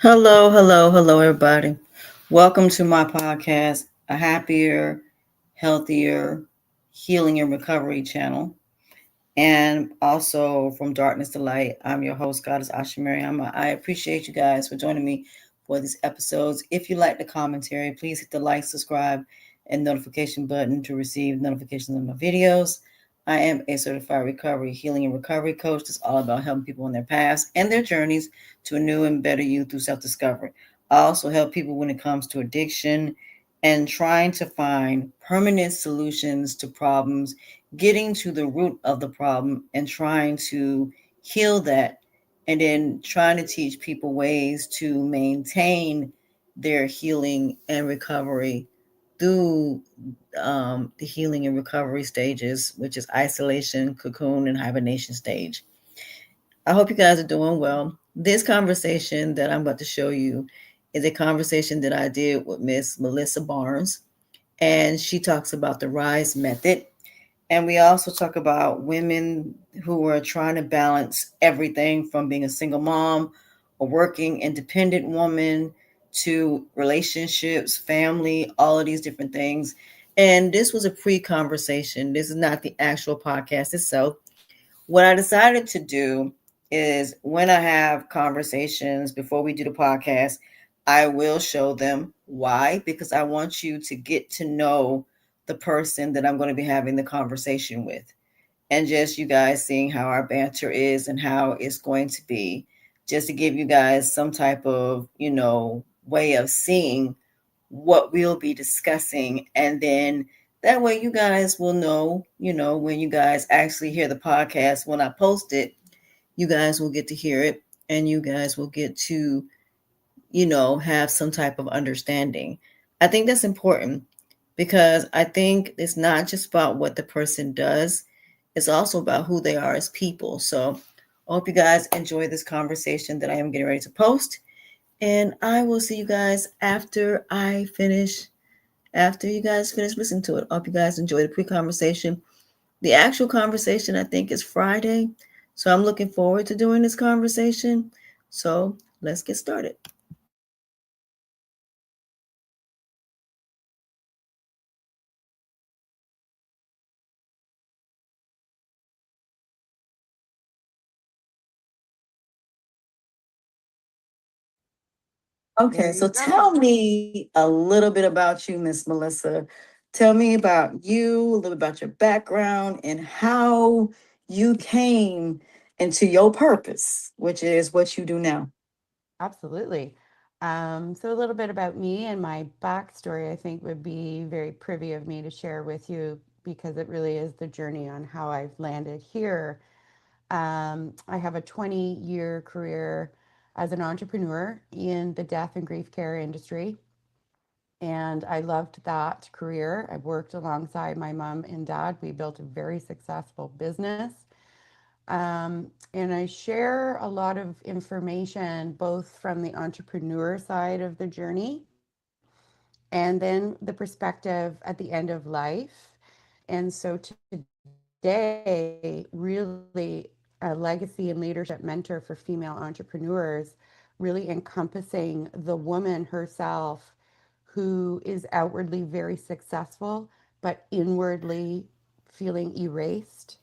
Hello, everybody. Welcome to my podcast, A Happier, Healthier, Healing and Recovery channel. And also from Darkness to Light, I'm your host, Goddess Asha Mariama. I appreciate you guys for joining me for these episodes. If you like the commentary, please hit the like, subscribe, and notification button to receive notifications of my videos. I am a certified recovery, healing, and recovery coach. That's all about helping people in their past and their journeys to a new and better you through self discovery. I also help people when it comes to addiction and trying to find permanent solutions to problems, getting to the root of the problem and trying to heal that, and then trying to teach people ways to maintain their healing and recovery through the healing and recovery stages, which is isolation, cocoon, and hibernation stage. I hope you guys are doing well. This conversation that I'm about to show you is a conversation that I did with Miss Melissa Barnes, and she talks about the RISE method. And we also talk about women who are trying to balance everything from being a single mom, a working independent woman, to relationships, family, all of these different things. And this was a pre conversation. This is not the actual podcast itself. What I decided to do is when I have conversations before we do the podcast, I will show them why, because I want you to get to know the person that I'm going to be having the conversation with. And just you guys seeing how our banter is and how it's going to be, just to give you guys some type of, way of seeing what we'll be discussing. And then that way you guys will know, when you guys actually hear the podcast, when I post it, you guys will get to hear it and you guys will get to, have some type of understanding. I think that's important because I think it's not just about what the person does, it's also about who they are as people. So I hope you guys enjoy this conversation that I am getting ready to post. And I will see you guys after you guys finish listening to it. I hope you guys enjoy the pre-conversation. The actual conversation, I think, is Friday. So I'm looking forward to doing this conversation. So let's get started. Okay, so tell me a little bit about you, Miss Melissa. Tell me about you, a little bit about your background, and how you came into your purpose, which is what you do now. Absolutely. So, a little bit about me and my backstory, I think, would be very privy of me to share with you because it really is the journey on how I've landed here. I have a 20-year career as an entrepreneur in the death and grief care industry. And I loved that career. I worked alongside my mom and dad. We built a very successful business. And I share a lot of information both from the entrepreneur side of the journey and then the perspective at the end of life. And so today, really a legacy and leadership mentor for female entrepreneurs, really encompassing the woman herself who is outwardly very successful, but inwardly feeling erased,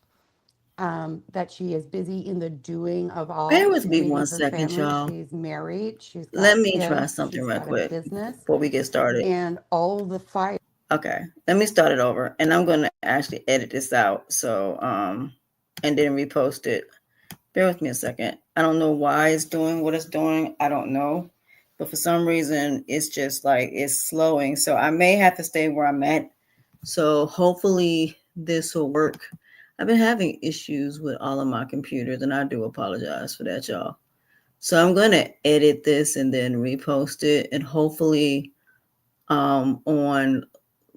that she is busy in the doing of Bear all. with She's me one leading her second, family. y'all. She's married. She's Let got me try kids. something She's right got a quick business before we get started. and all the fire. Okay, let me start it over, and I'm going to actually edit this out. So, and then repost it. Bear with me a second. I don't know why it's doing what it's doing. I don't know. But for some reason, it's just like it's slowing. So I may have to stay where I'm at. So hopefully this will work. I've been having issues with all of my computers, and I do apologize for that, y'all. So I'm going to edit this and then repost it. And hopefully on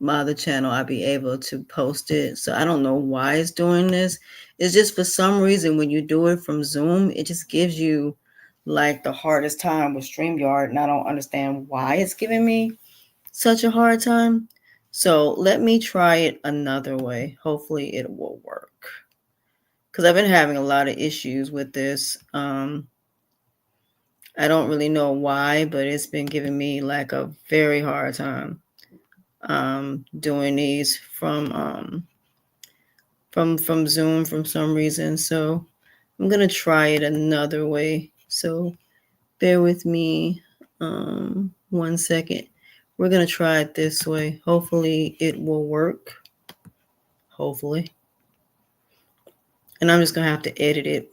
my other channel, I'll be able to post it. So I don't know why it's doing this. It's just for some reason when you do it from Zoom, it just gives you like the hardest time with StreamYard, and I don't understand why it's giving me such a hard time. So let me try it another way. Hopefully it will work. Because I've been having a lot of issues with this. I don't really know why, but it's been giving me like a very hard time doing these from Zoom for some reason. So I'm gonna try it another way. So bear with me 1 second. We're gonna try it this way. Hopefully it will work. Hopefully. And I'm just gonna have to edit it.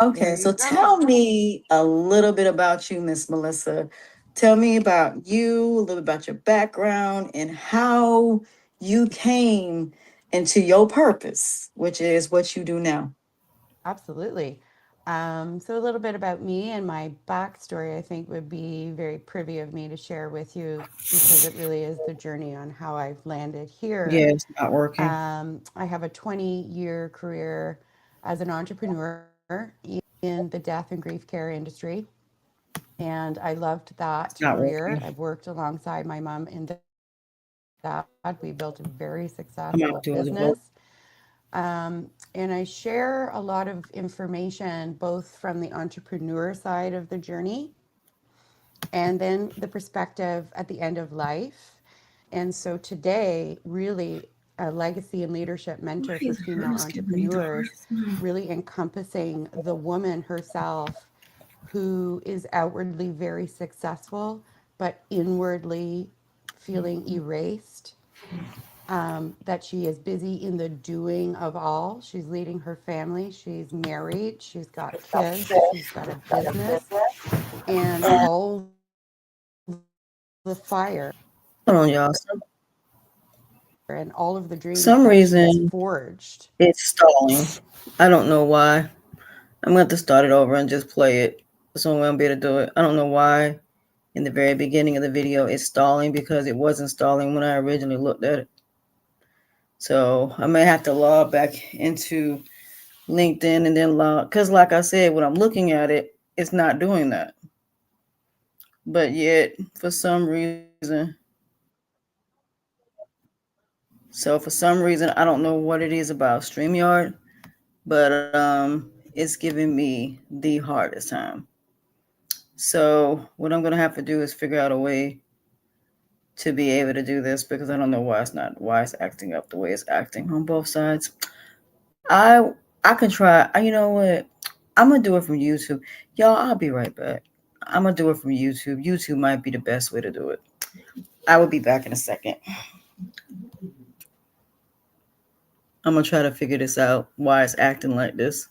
Okay, There so you go. tell me a little bit about you, Miss Melissa. Tell me about you, a little bit about your background, and how you came into your purpose, which is what you do now. Absolutely. So, a little bit about me and my backstory, I think, would be very privy of me to share with you because it really is the journey on how I've landed Yeah, here. it's not working. I have a 20-year career as an entrepreneur in the death and grief care industry. And I loved that It's not career. working. I've worked alongside my mom in that. We built a very successful business. I'm out doing the vote. And I share a lot of information both from the entrepreneur side of the journey and then the perspective at the end of life. And so today, really, a legacy and leadership mentor Why for is female hers giving me the entrepreneurs, hardest time? really encompassing the woman herself who is outwardly very successful, but inwardly feeling erased, that she is busy in the doing of all. She's leading her family, she's married, she's got kids, she's got a business, and all the fire Hold on, y'all. and all of the dreams Some that she has reason forged. it's stalling. I don't know why. I'm gonna have to start it over and just play it. That's the only way I'm be able to do it. I don't know why in the very beginning of the video it's stalling because it wasn't stalling when I originally looked at it. So I may have to log back into LinkedIn and then log because like I said, when I'm looking at it, it's not doing that. But yet for some reason I don't know what it is about StreamYard, but it's giving me the hardest time. So what I'm gonna have to do is figure out a way to be able to do this because I don't know why it's acting up the way it's acting on both sides. I can try. You know what? I'm gonna do it from YouTube, y'all. I'll be right back. I'm gonna do it from YouTube. YouTube might be the best way to do it. I will be back in a second. I'm gonna try to figure this out. Why it's acting like this.